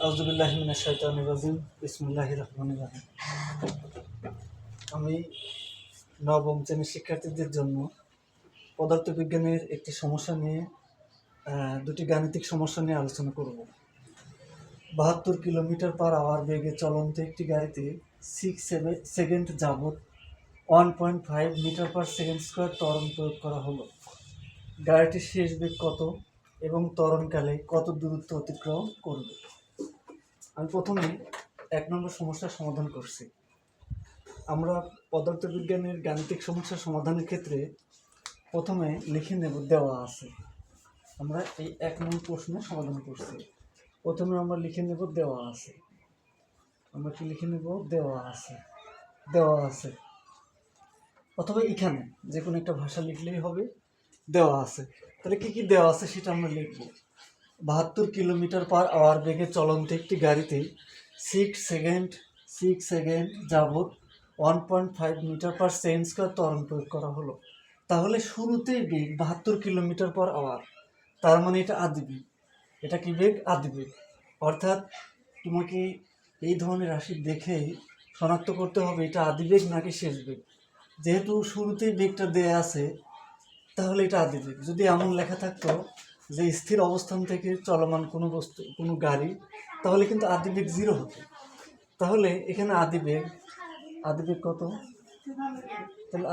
আউযুবিল্লাহি মিনাশ শাইতানির রাজিম বিসমিল্লাহির রহমানির রহিম। আমি নবম শ্রেণীর শিক্ষার্থীদের জন্য পদার্থবিজ্ঞানের একটি সমস্যা নিয়ে দুটি গাণিতিক সমস্যা নিয়ে আলোচনা করব। ৭২ কিলোমিটার পার আওয়ার বেগে চলন্ত একটি গাড়িতে 6 সেকেন্ড যাবৎ 1.5 মিটার পার সেকেন্ড স্কোয়ার ত্বরণ প্রয়োগ করা হলো। গাড়িটির শেষ বেগ কত এবং ত্বরণকালে কত দূরত্ব অতিক্রম করবে? আমি প্রথমে ১ নম্বর সমস্যার সমাধান করছি। আমরা পদার্থবিজ্ঞানের গাণিতিক সমস্যার সমাধানের ক্ষেত্রে প্রথমে লিখে নেব দেওয়া আছে। আমরা এই ১ নম্বর প্রশ্নের সমাধান করছি। প্রথমে আমরা লিখে নেব দেওয়া আছে। আমরা কি লিখে নেব? দেওয়া আছে, দেওয়া আছে, অথবা এখানে যে কোনো একটা ভাষা লিখলেই হবে। দেওয়া আছে, তাহলে কি কি দেওয়া আছে সেটা আমরা লিখব। ৭২ কিলোমিটার পার আওয়ার বেগে চলন্ত একটি গাড়িতে 6 সেকেন্ড যাবৎ 1.5 মিটার পার সেকেন্ড স্কোয়ার ত্বরণ প্রয়োগ করা হলো। তাহলে শুরুতেই বেগ ৭২ কিলোমিটার পার আওয়ার, তার মানে এটা আদি বেগ। এটা কি বেগ? আদি বেগ। অর্থাৎ তোমাকে এই ধরনের রাশি দেখেই শনাক্ত করতে হবে এটা আদি বেগ নাকি শেষ বেগ। যেহেতু শুরুতেই বেগটা দেয়া আছে তাহলে এটা আদি বেগ। যদি এমন লেখা থাকতো যে স্থির অবস্থান থেকে চলমান কোনো বস্তু, কোনো গাড়ি, তাহলে কিন্তু আদি বেগ 0 হতো। তাহলে এখানে আদি বেগ কত? তাহলে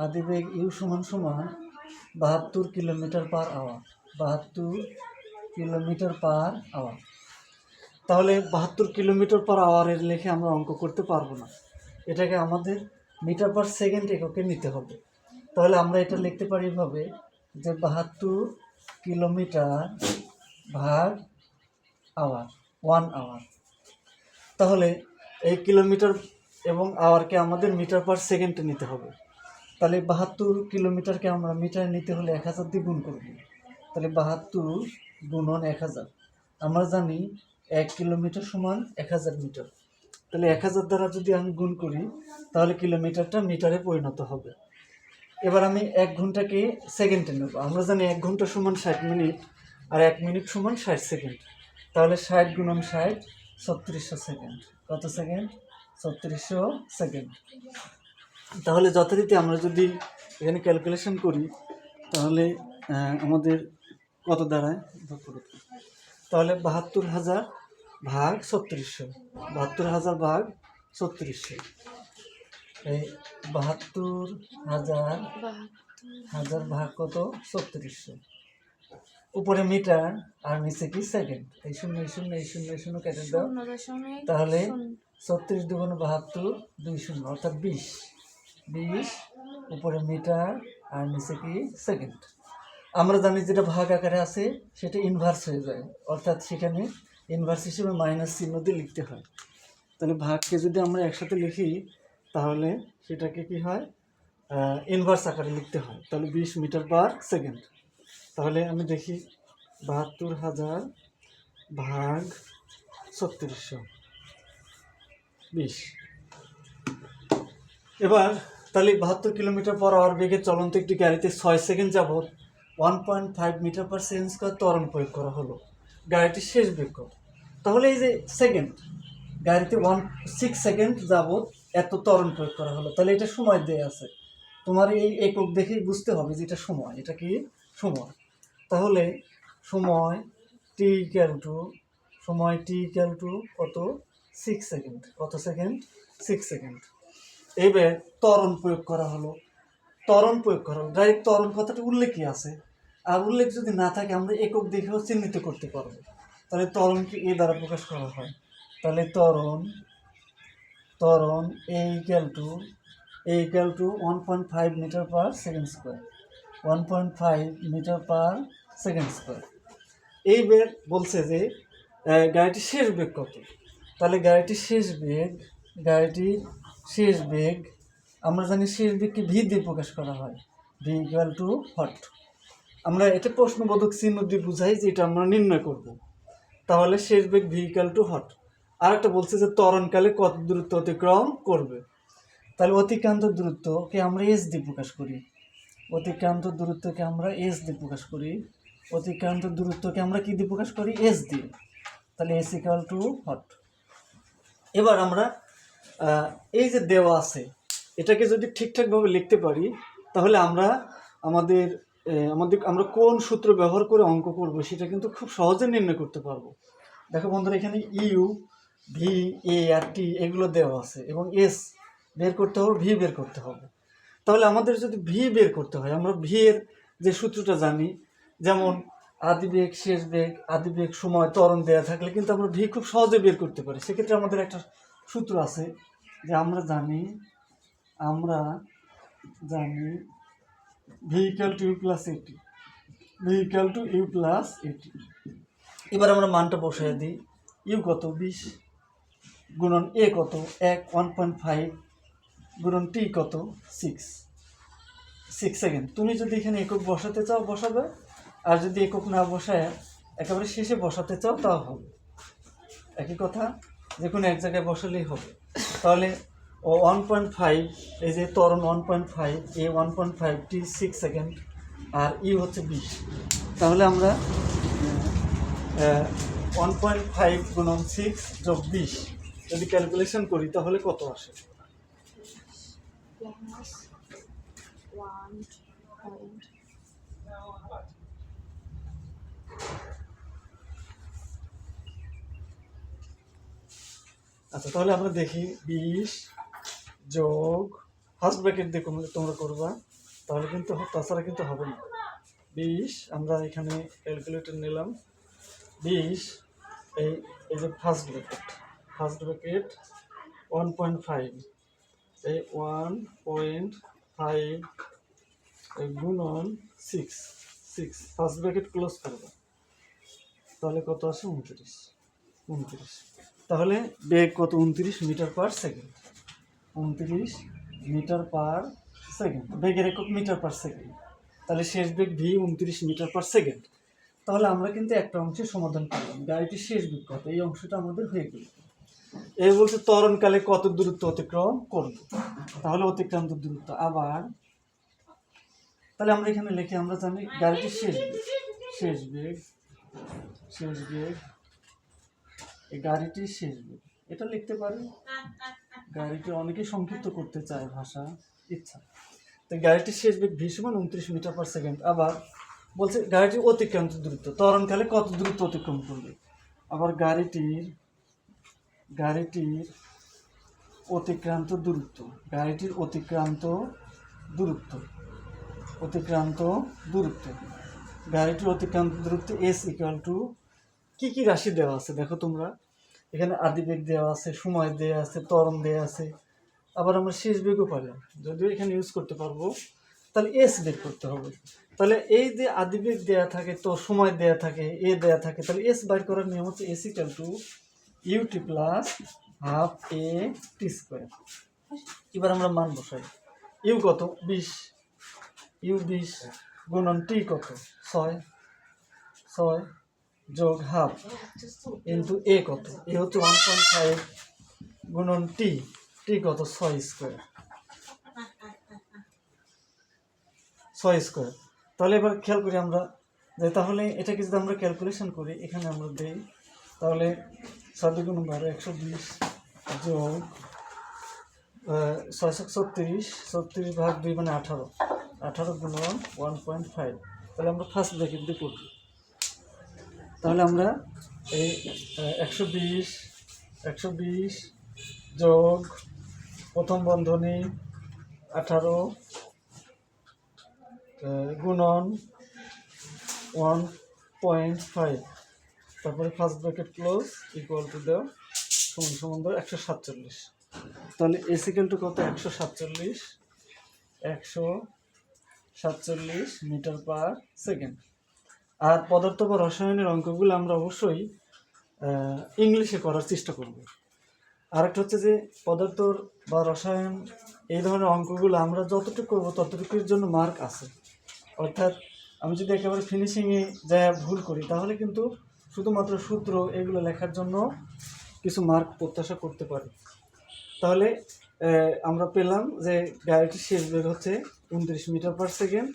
আদি বেগ ইউ সমান ৭২ kilometre per hour. ৭২ kilometre per hour. তাহলে ৭২ কিলোমিটার পার আওয়ারের লেখে আমরা অঙ্ক করতে পারবো না, এটাকে আমাদের মিটার পার সেকেন্ড এককে নিতে হবে। তাহলে আমরা এটা লিখতে পারি এভাবে যে ৭২ কিলোমিটার ভাগ আওয়ার, 1 আওয়ার। তাহলে এই কিলোমিটার এবং আওয়ারকে আমাদের মিটার পার সেকেন্ডে নিতে হবে। তাহলে ৭২ কিলোমিটারকে আমরা মিটারে নিতে হলে ১০০০ দিয়ে গুণ করব। তাহলে ৭২ গুণন ১০০০। আমরা জানি ১ কিলোমিটার সমান ১০০০ মিটার। তাহলে ১০০০ দ্বারা যদি আমি গুণ করি তাহলে কিলোমিটারটা মিটারে পরিণত হবে। এবার আমি ১ ঘন্টাকে সেকেন্ডে নেব। আমরা জানি ১ ঘন্টা সমান ৬০ মিনিট আর ১ মিনিট সমান ৬০ সেকেন্ড। তাহলে ৬০ গুণন ৬০, ৩৬০০ সেকেন্ড। কত সেকেন্ড? ৩৬০০ সেকেন্ড। তাহলে যথারীতি আমরা যদি এখানে ক্যালকুলেশন করি তাহলে আমাদের কত দাঁড়ায়? তাহলে ৭২,০০০ ভাগ ৩৬০০, ৭২,০০০ ভাগ ৩৬০০। এই ৭২,০০০ ভাগ কত? ৩৬০০। উপরে মিটার আর নিচে কি সেকেন্ড। এই শূন্য কেটে দাও, তাহলে ৩৬ দুগুণ ৭২, ২ শূন্য অর্থাৎ ২০। উপরে মিটার আর নিচে কি সেকেন্ড। আমরা জানি যেটা ভাগ আকারে আছে সেটা ইনভার্স হয়ে যায়, অর্থাৎ সেখানে ইনভার্স হিসেবে মাইনাস চিহ্ন দিয়ে লিখতে হয়। তাহলে ভাগকে যদি আমরা একসাথে লিখি তাহলে সেটাকে কি হয়? ইনভার্স আকারে লিখতে হয়। তাহলে ২০ মিটার পার সেকেন্ড। তাহলে আমি দেখি ৭২,০০০ ভাগ ৩৬০০, ২০। এবার তাহলে ৭২ কিলোমিটার পার আওয়ার বেগে চলন্ত একটি গাড়িতে ৬ সেকেন্ড যাবৎ 1.5 মিটার পার সেকেন্ড স্কোয়ার ত্বরণ প্রয়োগ করা হলো। গাড়িটির শেষ বেগ কত? তাহলে এই যে সেকেন্ড, গাড়িতে 6 সেকেন্ড যাবৎ এত ত্বরণ প্রয়োগ করা হলো, তাহলে এটা সময় দেয়া আছে। তোমার এই একক দেখেই বুঝতে হবে যে এটা সময়। এটা কি? সময়। তাহলে সময় টি ইকুয়াল টু কত? 6 সেকেন্ড। কত সেকেন্ড? 6 সেকেন্ড। এবার ত্বরণ প্রয়োগ করা হলো। ডাইরেক্ট ত্বরণ কথাটা উল্লেখই আছে, আর উল্লেখ যদি না থাকে আমরা একক দেখেও চিহ্নিত করতে পারবো। তাহলে ত্বরণকে এ দ্বারা প্রকাশ করা হয়। তাহলে ত্বরণ a equal to 1.5 metre per second square. 1.5 metre per second square. এইবার বলছে যে গাড়িটির শেষ বেগ কত? তাহলে গাড়িটির শেষ বেগ আমরা জানি শেষ বেগকে ভি দিয়ে প্রকাশ করা হয়। V equal too hot. আমরা এটা প্রশ্নবোধক চিহ্ন দিয়ে বুঝাই যে এটা আমরা নির্ণয় করব। তাহলে শেষ বেগ ভি ইকুয়াল টু হট। আর একটা বলছে যে ত্বরণকালে কত দূরত্ব অতিক্রম করবে। তাহলে অতিক্রান্ত দূরত্বকে আমরা এস দিয়ে প্রকাশ করি। অতিক্রান্ত দূরত্বকে আমরা কি দিয়ে প্রকাশ করি? এস দিয়ে। তাহলে এস ইকুয়াল টু হট। এবার আমরা এই যে দেওয়া আছে এটাকে যদি ঠিকঠাকভাবে লিখতে পারি তাহলে আমরা আমাদের আমরা কোন সূত্র ব্যবহার করে অঙ্ক করব সেটা কিন্তু খুব সহজে নির্ণয় করতে পারবো। দেখো বন্ধুরা, এখানে ইউ, ভি, এ আর টি এগুলো দেওয়া আছে এবং এস বের করতে হবে, ভি বের করতে হবে। তাহলে আমাদের যদি ভি বের করতে হয়, আমরা ভি এর যে সূত্রটা জানি, যেমন আদিবেগ, শেষ বেগ, আদিবেগ, সময়, ত্বরণ দেওয়া থাকলে কিন্তু আমরা ভি খুব সহজে বের করতে পারি। সেক্ষেত্রে আমাদের একটা সূত্র আছে যে আমরা জানি v equal to u plus a t, v equal to u plus a t. এবার আমরা মানটা বসাই দিই। ইউ কত? 20 গুণন এ কত? 1.5 গুণন টি কত? 6 সেকেন্ড। তুমি যদি এখানে একক বসাতে চাও বসাবে, আর যদি একক না বসায় একেবারে শেষে বসাতে চাও তাও হবে, একই কথা, যে কোনো এক জায়গায় বসালেই হবে। তাহলে 1.5, এই যে ত্বরণ 1.5, এ 1.5, টি 6 সেকেন্ড, আর ইউ হচ্ছে 20। তাহলে আমরা 1.5 গুণন 6 যোগ 20 যদি ক্যালকুলেশন করি তাহলে কত আসে? আচ্ছা, তাহলে আমরা দেখি 20 যোগ ফার্স্ট ব্র্যাকেট দিয়ে তোমরা করবা, তাহলে কিন্তু তাছাড়া কিন্তু হবে না। 20 আমরা এখানে ক্যালকুলেটর নিলাম, 20 এই যে ফার্স্ট ব্র্যাকেট 1.5, এই 1.5 গুণন 6 ফার্স্ট ব্র্যাকেট ক্লোজ করবো, তাহলে কত আসে? 29। তাহলে বেগ কত? 29 metre per second. 29 metre per second, বেগের একক মিটার পার সেকেন্ড। তাহলে শেষ বেগ ভি 29 মিটার পার সেকেন্ড। তাহলে আমরা কিন্তু একটা অংশের সমাধান করলাম, গাড়িটির শেষ বেগ কত, এই অংশটা আমাদের হয়ে গেল। এই বলছে ত্বরণকালে কত দূরত্ব অতিক্রম করবে, তাহলে অতিক্রান্ত দূরত্ব। আবার তাহলে আমরা এখানে লিখে আমরা জানি গাড়িটির শেষ বেগ এই গাড়িটির শেষ বেগ, এটা লিখতে পারি। গাড়িটি অনেকে সংক্ষিপ্ত করতে চায় ভাষা, ইচ্ছা। তো গাড়িটির শেষ বেগ ভি সমান 29 মিটার পার সেকেন্ড। আবার বলছে গাড়িটির অতিক্রান্ত দূরত্ব, ত্বরণকালে কত দূরত্ব অতিক্রম করবে। আবার গাড়িটির অতিক্রান্ত দূরত্ব, গাড়িটির অতিক্রান্ত দূরত্ব গাড়িটির অতিক্রান্ত দূরত্ব এস ইকুয়াল টু কি রাশি দেওয়া আছে দেখো তোমরা, এখানে আদিবেগ দেওয়া আছে, সময় দেওয়া আছে, ত্বরণ দেওয়া আছে, আবার আমরা শেষ বেগও পারলাম, যদিও এখানে ইউজ করতে পারবো। তাহলে এস বের করতে হবে। তাহলে এই যে আদিবেগ দেওয়া থাকে, তো সময় দেওয়া থাকে, এ দেওয়া থাকে, তাহলে এস বাইর করার নিয়ম হচ্ছে s equal to u t plus half a t square. এবার আমরা মান বসাই। ইউ কত? 20, ইউ 20 গুণন টি কত? 6 যোগ হাফ ইন্টু এ কত? এ হচ্ছে 1.5 গুণন টি কত? 6 স্কোয়ার। তাহলে এবার খেয়াল করি আমরা যে তাহলে এটাকে যদি আমরা ক্যালকুলেশন করি, এখানে আমরা দিই, তাহলে 7 গুণ 12 120 যোগ 636 ভাগ 2 মানে 18 গুণন 1.5। তাহলে আমরা ফার্স্ট ব্র্যাকেট দিয়ে করব। তাহলে আমরা এই 120 যোগ প্রথম বন্ধনী 18 গুণন 1.5, তারপরে first bracket close equal to দেওয়া সমান 147। তাহলে এস ইকুয়াল টু কত? 147 মিটার পার সেকেন্ড। আর পদার্থ বা রসায়নের অঙ্কগুলো আমরা অবশ্যই ইংলিশে করার চেষ্টা করব। আরেকটা হচ্ছে যে পদার্থ বা রসায়ন এই ধরনের অঙ্কগুলো আমরা যতটুকু করবো ততটুকুর জন্য মার্ক আছে। অর্থাৎ আমি যদি একেবারে ফিনিশিংয়ে যা ভুল করি তাহলে কিন্তু শুধুমাত্র সূত্র এগুলো লেখার জন্য কিছু মার্ক প্রত্যাশা করতে পারি। তাহলে আমরা পেলাম যে গাড়িটির শেষ বেগ হচ্ছে 29 মিটার পার সেকেন্ড,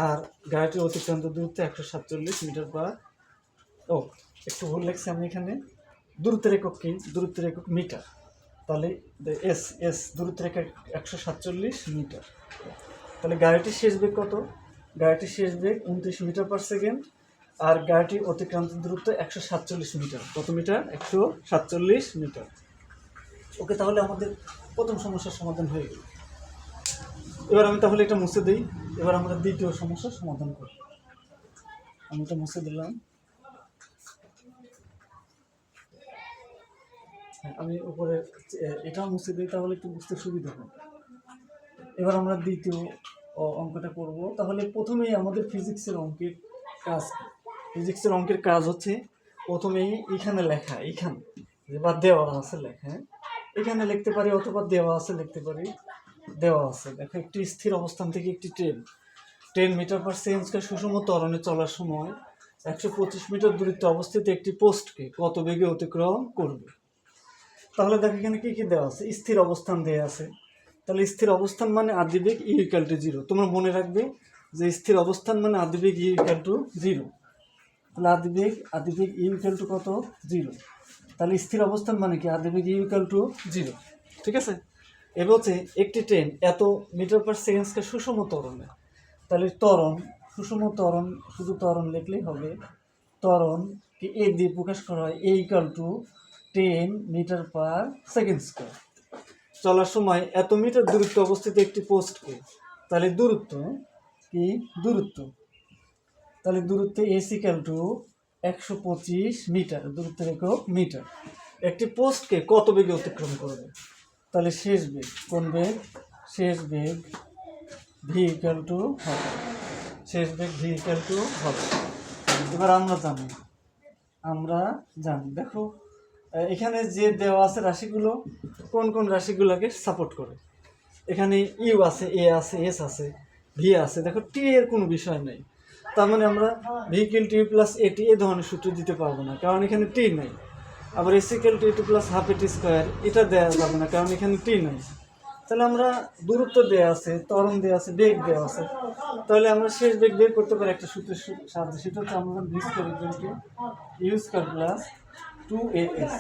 আর গাড়িটির অতিক্রান্ত দূরত্ব 147 মিটার পার। ও একটু ভুল লেগেছে আমি এখানে, দূরত্বের একক কি, দূরত্বের একক মিটার, তাহলে এস এস দূরত্বের একক 147 মিটার। তাহলে গাড়িটির শেষ বেগ কত, গাড়িটির শেষ বেগ 29 মিটার পার সেকেন্ড, আর গাড়িটির অতিক্রান্ত দূরত্ব 147 মিটার। কত মিটার? 147 মিটার। ওকে, তাহলে আমাদের প্রথম সমস্যার সমাধান হয়ে গেল। এবার আমি তাহলে এটা মুছে দিই, এবার আমরা দ্বিতীয় সমস্যার সমাধান করি। আমি এটা মুছে দিলাম, আমি উপরে এটাও মুছে দিই, তাহলে একটু বুঝতে সুবিধা হবে। এবার আমরা দ্বিতীয় অঙ্কটা করব। তাহলে প্রথমেই আমাদের ফিজিক্সের অঙ্কের কাজ, ফিজিক্সের অঙ্কের কাজ হচ্ছে প্রথমেই এখানে লেখা, এখানে বা দেওয়া আছে লেখা, এখানে লিখতে পারি অথবা দেওয়া আছে লিখতে পারি। দেওয়া আছে দেখো, একটি স্থির অবস্থান থেকে একটি ট্রেন 10 মিটার পার সেকেন্ডকে সুষম ত্বরণে চলার সময় 125 মিটার দূরত্বে অবস্থিত একটি পোস্টকে কত বেগে অতিক্রম করবে। তাহলে দেখো এখানে কি কি দেওয়া আছে, স্থির অবস্থান দেওয়া আছে। তাহলে স্থির অবস্থান মানে আদিবেগ ই ইকুয়াল টু 0। তোমরা মনে রাখবে যে স্থির অবস্থান মানে আদিবেগ ই ইকুয়াল টু 0। তাহলে আদিবেগ ই ইকুয়াল টু কত? 0। তাহলে স্থির অবস্থান মানে কি? আদিবেগ ই ইকুয়াল টু 0। ঠিক আছে। এবার হচ্ছে একটি ট্রেন এত মিটার পার সেকেন্ডকে সুষম ত্বরণে, তাহলে ত্বরণ, সুষম ত্বরণ, শুধু ত্বরণ লিখলেই হবে। ত্বরণকে এ দিয়ে প্রকাশ করা হয়, a equal to 10 metre per second square. চলার সময় এত মিটার দূরত্বে অবস্থিত একটি পোস্টকে, তাহলে দূরত্ব কি? দূরত্ব, তাহলে দূরত্ব এস ইকুয়াল টু 125 মিটার, দূরত্বের একক মিটার। একটি পোস্টকে কত বেগে অতিক্রম করবে? তাহলে শেষ বেগ, কোন বেগ? শেষ বেগ ভি ইকুয়াল টু হবে, শেষ বেগ ভি ইকুয়াল টু হবে। এবার আমরা জানি দেখো এখানে যে দেওয়া আছে রাশিগুলো, কোন কোন রাশিগুলোকে সাপোর্ট করে। এখানে ইউ আছে, এ আছে, এস আছে, ভি আছে। দেখো টি এর কোনো বিষয় নেই, তার মানে আমরা v equal to u plus a t এ ধরনের সূত্র দিতে পারবো না, কারণ এখানে টি নেই। আবার এস ইকুয়াল টু এ2 প্লাস হাফ এটি স্কোয়ার, এটা দেওয়া যাবে না, কারণ এখানে টি নেই। তাহলে আমরা দূরত্ব দেওয়া আছে, ত্বরণ দেওয়া আছে, বেগ দেওয়া আছে, তাহলে আমরা শেষ বেগ বের করতে পারি একটা সূত্রের সাহায্যে। সেটা হচ্ছে আমরা v square equal to u square plus 2as।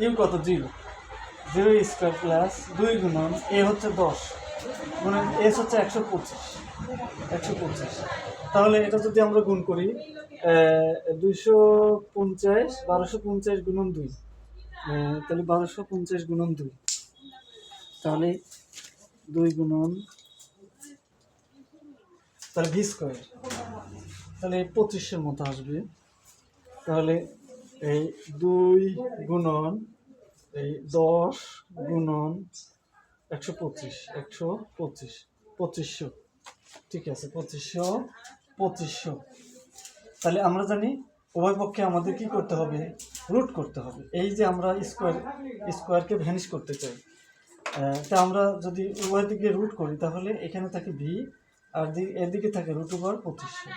U কত? 0, 0 স্কোয়ার প্লাস 2 গুণন এ হচ্ছে 10 গুণন এস হচ্ছে 125। তাহলে এটা যদি আমরা গুণ করি 250, 1250 গুণন 2, তাহলে 1250 গুণন 2, তাহলে 2 গুণন, তাহলে ভি স্কোয়ার, তাহলে 2500 মতো আসবে। তাহলে এই 2 গুণন এই 10 গুণন 125, ঠিক আছে, 2500। তাহলে আমরা জানি উভয় পক্ষে আমাদের কি করতে হবে? রুট করতে হবে। এই যে আমরা স্কোয়ারকে ভ্যানিশ করতে চাই, তা আমরা যদি উভয় দিকে রুট করি, তাহলে এখানে থাকে ভি আর এদিকে থাকে √ 2500।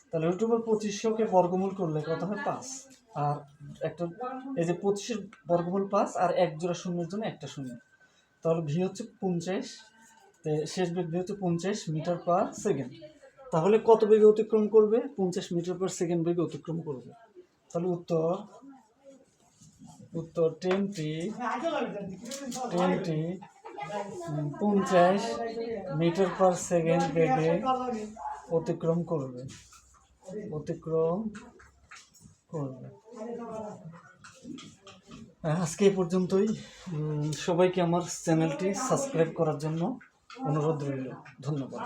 তাহলে √ 2500কে বর্গমূল করলে কত হয়? 5। আর একটা এই যে 25-এর বর্গমূল 5 আর এক জোড়া শূন্যের জন্য একটা শূন্য, তাহলে ভি হচ্ছে 50, শেষ বেগ ভি হচ্ছে 50 মিটার পার সেকেন্ড। তাহলে কত বেগে অতিক্রম করবে? 50 মিটার পার সেকেন্ড বেগে অতিক্রম করবে। তাহলে উত্তর 10টি 50 মিটার পার সেকেন্ড বেগে অতিক্রম করবে। আজকে এই পর্যন্তই। সবাইকে আমার চ্যানেলটি সাবস্ক্রাইব করার জন্য অনুরোধ রইল। ধন্যবাদ।